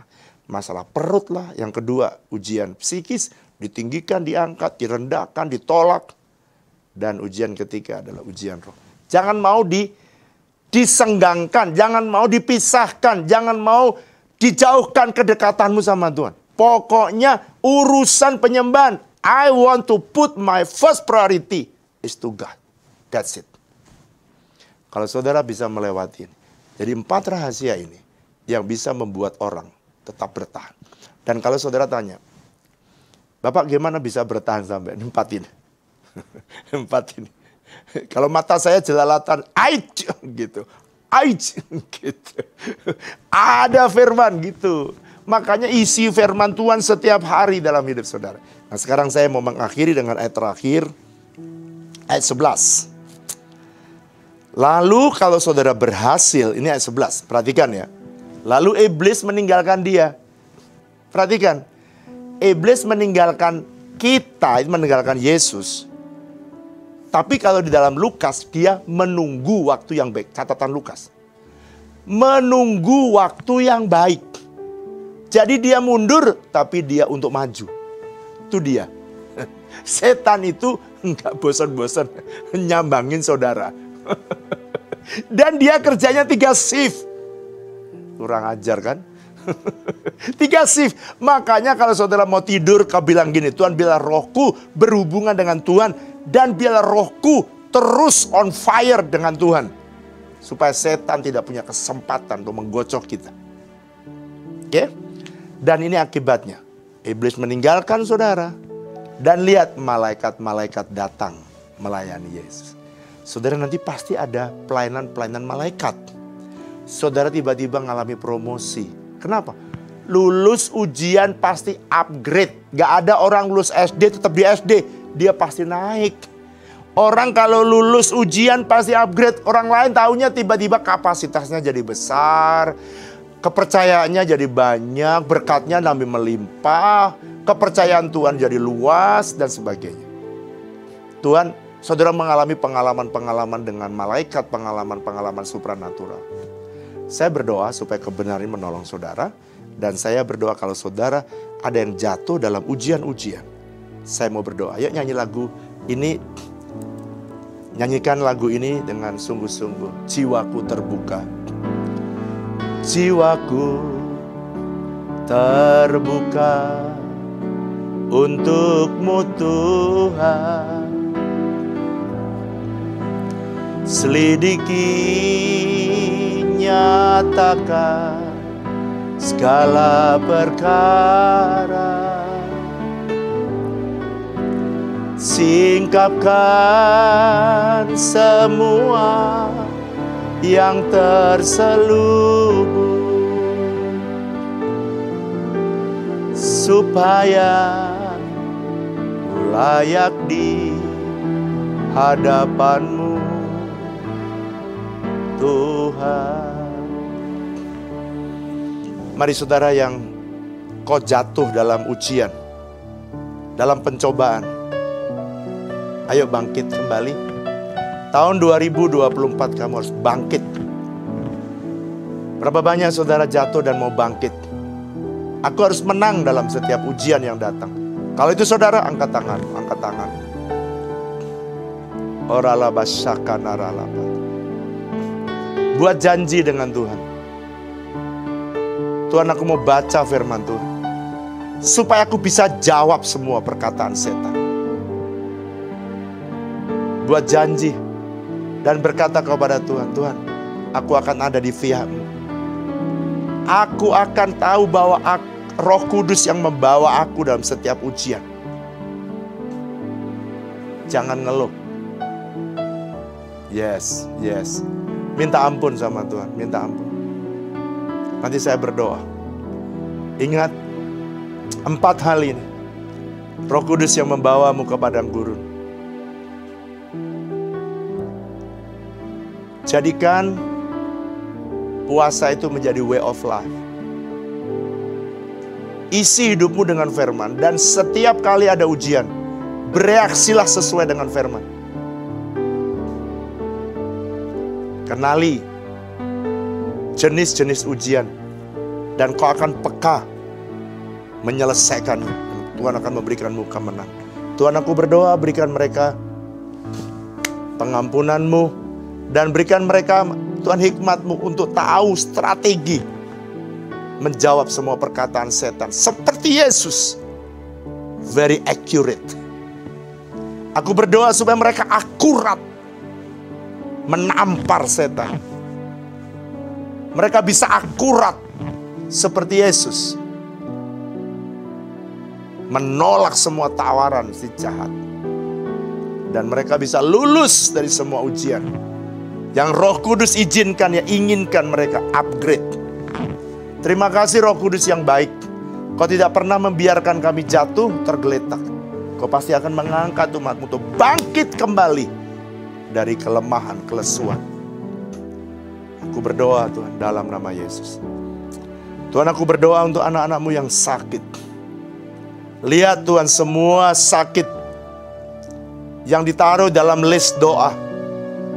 masalah perut lah. Yang kedua, ujian psikis, ditinggikan, diangkat, direndahkan, ditolak. Dan ujian ketiga adalah ujian roh. Jangan mau disenggangkan, jangan mau dipisahkan, jangan mau dijauhkan kedekatanmu sama Tuhan. Pokoknya urusan penyembahan, I want to put my first priority is to God. That's it. Kalau saudara bisa melewati ini. Jadi 4 rahasia ini yang bisa membuat orang tetap bertahan. Dan kalau saudara tanya, Bapak gimana bisa bertahan sampai 4 ini? 4 ini. Kalau mata saya jelalatan, gitu. Aij, gitu. Ada firman gitu. Makanya isi firman Tuhan setiap hari dalam hidup saudara. Nah sekarang saya mau mengakhiri dengan ayat terakhir. Ayat 11. Lalu kalau saudara berhasil, ini ayat 11, perhatikan ya. Lalu iblis meninggalkan dia. Perhatikan. Iblis meninggalkan kita, meninggalkan Yesus. Tapi kalau di dalam Lukas, dia menunggu waktu yang baik. Catatan Lukas. Menunggu waktu yang baik. Jadi dia mundur, tapi dia untuk maju. Itu dia. Setan itu enggak bosan-bosan nyambangin saudara. Dan dia kerjanya 3 shift. Kurang ajar kan? 3 shift. Makanya kalau saudara mau tidur, kau bilang gini, Tuhan biarlah rohku berhubungan dengan Tuhan. Dan biarlah rohku terus on fire dengan Tuhan. Supaya setan tidak punya kesempatan untuk menggocok kita. Oke? Dan ini akibatnya. Iblis meninggalkan saudara. Dan lihat malaikat-malaikat datang melayani Yesus. Saudara nanti pasti ada pelayanan-pelayanan malaikat. Saudara tiba-tiba mengalami promosi. Kenapa? Lulus ujian pasti upgrade. Gak ada orang lulus SD tetap di SD. Dia pasti naik. Orang kalau lulus ujian pasti upgrade. Orang lain taunya tiba-tiba kapasitasnya jadi besar. Kepercayaannya jadi banyak. Berkatnya nambah melimpah. Kepercayaan Tuhan jadi luas dan sebagainya. Tuhan, saudara mengalami pengalaman-pengalaman dengan malaikat. Pengalaman-pengalaman supranatural. Saya berdoa supaya kebenaran menolong saudara. Dan saya berdoa kalau saudara ada yang jatuh dalam ujian-ujian. Saya mau berdoa. Ayo nyanyi lagu ini. Nyanyikan lagu ini dengan sungguh-sungguh. Jiwaku terbuka. Jiwaku terbuka untuk-Mu Tuhan. Selidiki, nyatakan segala perkara. Singkapkan semua yang terselubung, supaya layak di hadapan-Mu Tuhan. Mari saudara yang kau jatuh dalam ujian, dalam pencobaan, ayo bangkit kembali. Tahun 2024 kamu harus bangkit. Berapa banyak saudara jatuh dan mau bangkit? Aku harus menang dalam setiap ujian yang datang. Kalau itu saudara, angkat tangan, angkat tangan. Buat janji dengan Tuhan. Tuhan, aku mau baca firman Tuhan. Supaya aku bisa jawab semua perkataan setan. Buat janji. Dan berkata kepada Tuhan, Tuhan, aku akan ada di pihak-Mu. Aku akan tahu bahwa Roh Kudus yang membawa aku dalam setiap ujian. Jangan ngeluh. Yes, yes. Minta ampun sama Tuhan, minta ampun. Nanti saya berdoa. Ingat 4 hal ini. Roh Kudus yang membawamu ke padang gurun. Jadikan puasa itu menjadi way of life. Isi hidupmu dengan firman. Dan setiap kali ada ujian, bereaksilah sesuai dengan firman. Kenali jenis-jenis ujian. Dan kau akan peka menyelesaikan. Tuhan akan memberikanmu kemenangan. Tuhan, aku berdoa berikan mereka pengampunan-Mu. Dan berikan mereka, Tuhan, hikmat-Mu untuk tahu strategi menjawab semua perkataan setan. Seperti Yesus. Very accurate. Aku berdoa supaya mereka akurat menampar setan. Mereka bisa akurat seperti Yesus. Menolak semua tawaran si jahat. Dan mereka bisa lulus dari semua ujian. Yang Roh Kudus izinkan, ya inginkan mereka upgrade. Terima kasih Roh Kudus yang baik. Kau tidak pernah membiarkan kami jatuh tergeletak. Kau pasti akan mengangkat umat-Mu untuk bangkit kembali dari kelemahan, kelesuan. Aku berdoa Tuhan dalam nama Yesus. Tuhan, aku berdoa untuk anak-anak-Mu yang sakit. Lihat Tuhan, semua sakit yang ditaruh dalam list doa.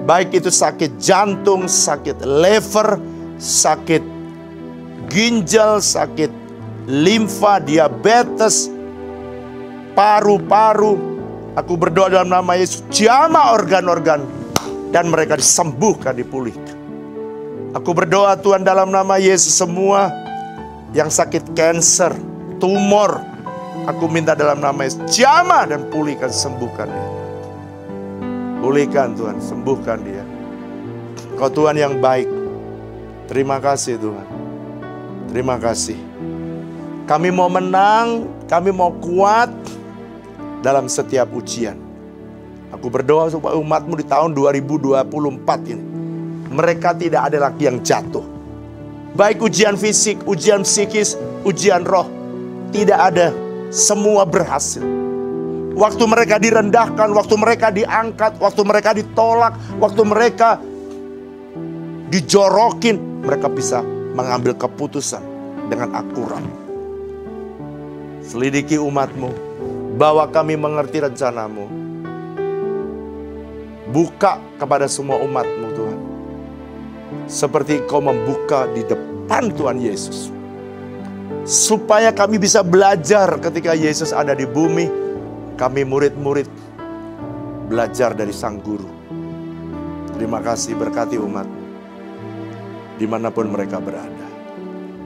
Baik itu sakit jantung, sakit liver, sakit ginjal, sakit limfa, diabetes, paru-paru. Aku berdoa dalam nama Yesus, jamah organ-organ dan mereka disembuhkan, dipulihkan. Aku berdoa Tuhan dalam nama Yesus, semua yang sakit kanker, tumor, aku minta dalam nama Yesus, jamah dan pulihkan, sembuhkan dia. Pulihkan Tuhan, sembuhkan dia. Kau Tuhan yang baik. Terima kasih Tuhan. Terima kasih. Kami mau menang, kami mau kuat dalam setiap ujian. Aku berdoa supaya umat-Mu di tahun 2024 ini, mereka tidak ada lagi yang jatuh. Baik ujian fisik, ujian psikis, ujian roh, tidak ada. Semua berhasil. Waktu mereka direndahkan, waktu mereka diangkat, waktu mereka ditolak, waktu mereka dijorokin, mereka bisa mengambil keputusan dengan akurat. Selidiki umat-Mu, bawa kami mengerti rencana-Mu. Buka kepada semua umat-Mu Tuhan, seperti Kau membuka di depan Tuhan Yesus. Supaya kami bisa belajar ketika Yesus ada di bumi. Kami murid-murid belajar dari Sang Guru. Terima kasih, berkati umat-Mu dimanapun mereka berada.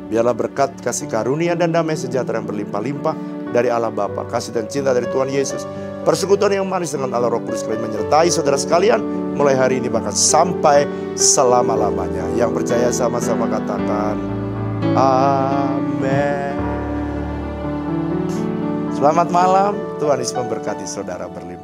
Biarlah berkat, kasih karunia dan damai sejahtera yang berlimpah-limpah dari Allah Bapa, kasih dan cinta dari Tuhan Yesus, persekutuan yang manis dengan Allah Roh Kudus kalian menyertai saudara sekalian mulai hari ini bahkan sampai selama-lamanya. Yang percaya sama-sama katakan amin. Selamat malam, Tuhan Yesus memberkati saudara berlimpah.